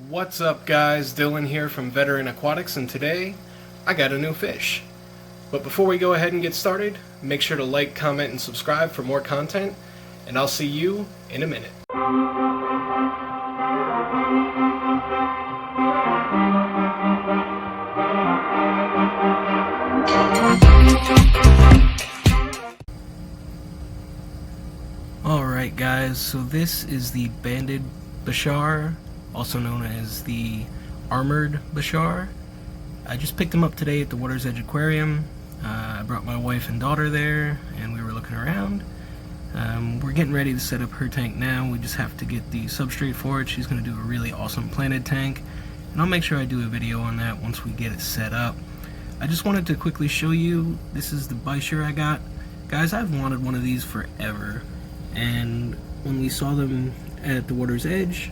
What's up guys, Dylan here from Veteran Aquatics, and today I got a new fish. But before we go ahead and get started, make sure to like, comment, and subscribe for more content, and I'll see you in a minute. Alright guys, so this is the banded Bichar, also known as the armored Bichar. I just picked him up today at the Water's Edge Aquarium. I brought my wife and daughter there, and we were looking around. We're getting ready to set up her tank now. We just have to get the substrate for it. She's going to do a really awesome planted tank, and I'll make sure I do a video on that once we get it set up. I just wanted to quickly show you, this is the Bichar I got. Guys, I've wanted one of these forever, and when we saw them at the Water's Edge,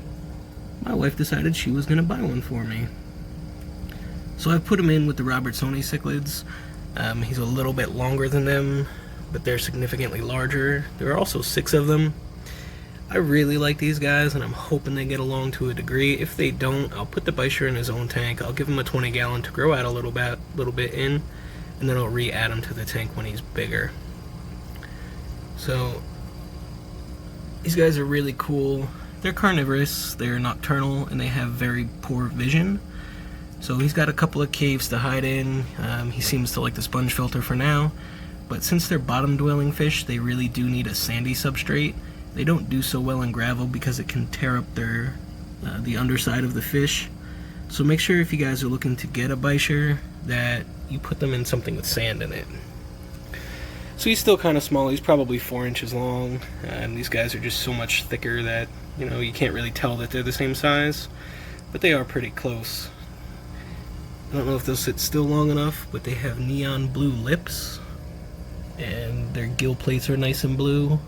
my wife decided she was going to buy one for me. So I put him in with the Robertsoni cichlids. He's a little bit longer than them, but they're significantly larger. There are also 6 of them. I really like these guys, and I'm hoping they get along to a degree. If they don't, I'll put the Bichar in his own tank. I'll give him a 20-gallon to grow out a little bit in, and then I'll re-add him to the tank when he's bigger. So these guys are really cool. They're carnivorous, they're nocturnal, and they have very poor vision. So he's got a couple of caves to hide in. He seems to like the sponge filter for now, but since they're bottom-dwelling fish, they really do need a sandy substrate. They don't do so well in gravel because it can tear up the underside of the fish. So make sure if you guys are looking to get a Bichar that you put them in something with sand in it. So he's still kind of small. He's probably 4 inches long, and these guys are just so much thicker that, you know, you can't really tell that they're the same size, but they are pretty close. I don't know if they'll sit still long enough, but they have neon blue lips, and their gill plates are nice and blue.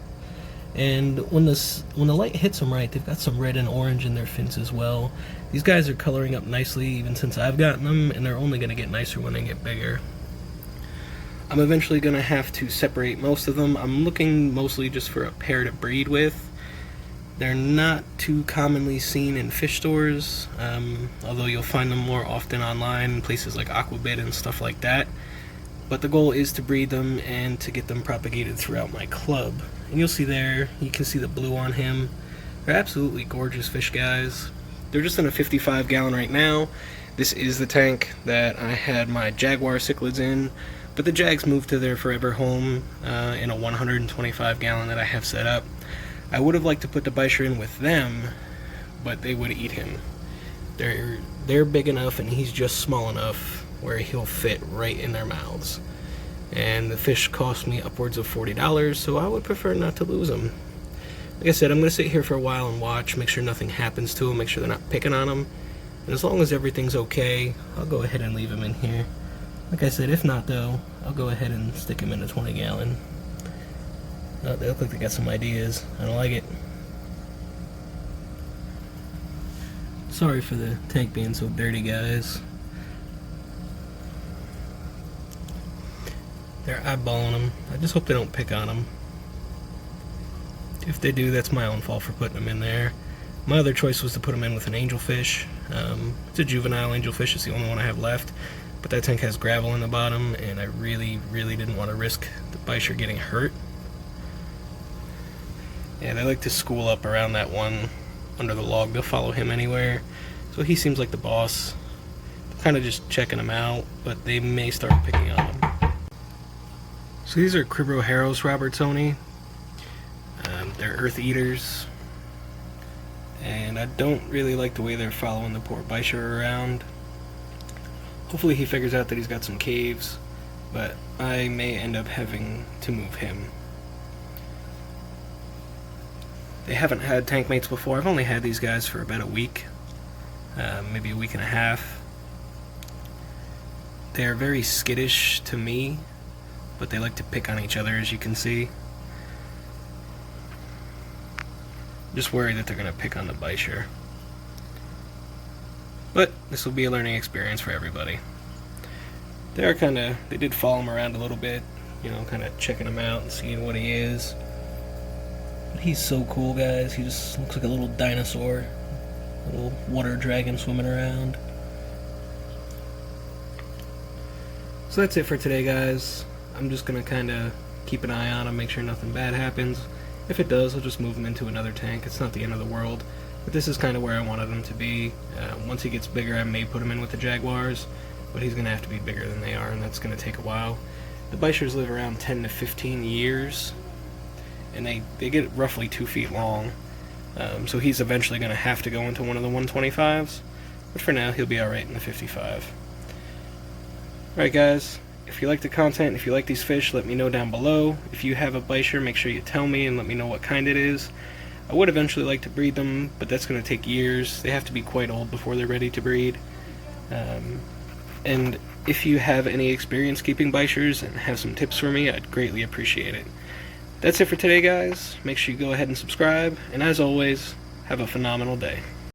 And when the light hits them right, they've got some red and orange in their fins as well. These guys are coloring up nicely even since I've gotten them, and they're only going to get nicer when they get bigger. I'm eventually going to have to separate most of them. I'm looking mostly just for a pair to breed with. They're not too commonly seen in fish stores, although you'll find them more often online in places like Aquabit and stuff like that. But the goal is to breed them and to get them propagated throughout my club. And you'll see there, you can see the blue on him. They're absolutely gorgeous fish, guys. They're just in a 55-gallon right now. This is the tank that I had my Jaguar cichlids in, but the Jags moved to their forever home in a 125-gallon that I have set up. I would have liked to put the Bichar in with them, but they would eat him. They're big enough, and he's just small enough where he'll fit right in their mouths. And the fish cost me upwards of $40, so I would prefer not to lose them. Like I said, I'm going to sit here for a while and watch, make sure nothing happens to them, make sure they're not picking on them. And as long as everything's okay, I'll go ahead and leave them in here. Like I said, if not though, I'll go ahead and stick them in a 20-gallon. They look like they got some ideas. I don't like it. Sorry for the tank being so dirty, guys. They're eyeballing them. I just hope they don't pick on them. If they do, that's my own fault for putting them in there. My other choice was to put them in with an angelfish. It's a juvenile angelfish. It's the only one I have left. But that tank has gravel in the bottom, and I really, really didn't want to risk the Bichar getting hurt. Yeah, they like to school up around that one under the log. They'll follow him anywhere. So he seems like the boss. They're kind of just checking him out, but they may start picking on him. So these are Cribroheros Robertsoni. They're earth eaters. And I don't really like the way they're following the poor Bichar around. Hopefully he figures out that he's got some caves, but I may end up having to move him. They haven't had tank mates before. I've only had these guys for about a week, maybe a week and a half. They're very skittish to me, but they like to pick on each other, as you can see. Just worried that they're going to pick on the Bichar. But this will be a learning experience for everybody. They did follow him around a little bit, you know, kind of checking him out and seeing what he is. But he's so cool, guys. He just looks like a little dinosaur. A little water dragon swimming around. So that's it for today, guys. I'm just gonna kind of keep an eye on him, make sure nothing bad happens. If it does, I'll just move him into another tank. It's not the end of the world, but this is kind of where I wanted him to be. Once he gets bigger, I may put him in with the jaguars, but he's gonna have to be bigger than they are, and that's gonna take a while. The Bichars live around 10 to 15 years, and they get roughly 2 feet long. So he's eventually going to have to go into one of the 125s, but for now he'll be alright in the 55. Alright guys, if you like the content, if you like these fish, let me know down below. If you have a Bichar, make sure you tell me and let me know what kind it is. I would eventually like to breed them, but that's going to take years. They have to be quite old before they're ready to breed. And if you have any experience keeping Bichars and have some tips for me, I'd greatly appreciate it. That's it for today, guys. Make sure you go ahead and subscribe, and as always, have a phenomenal day.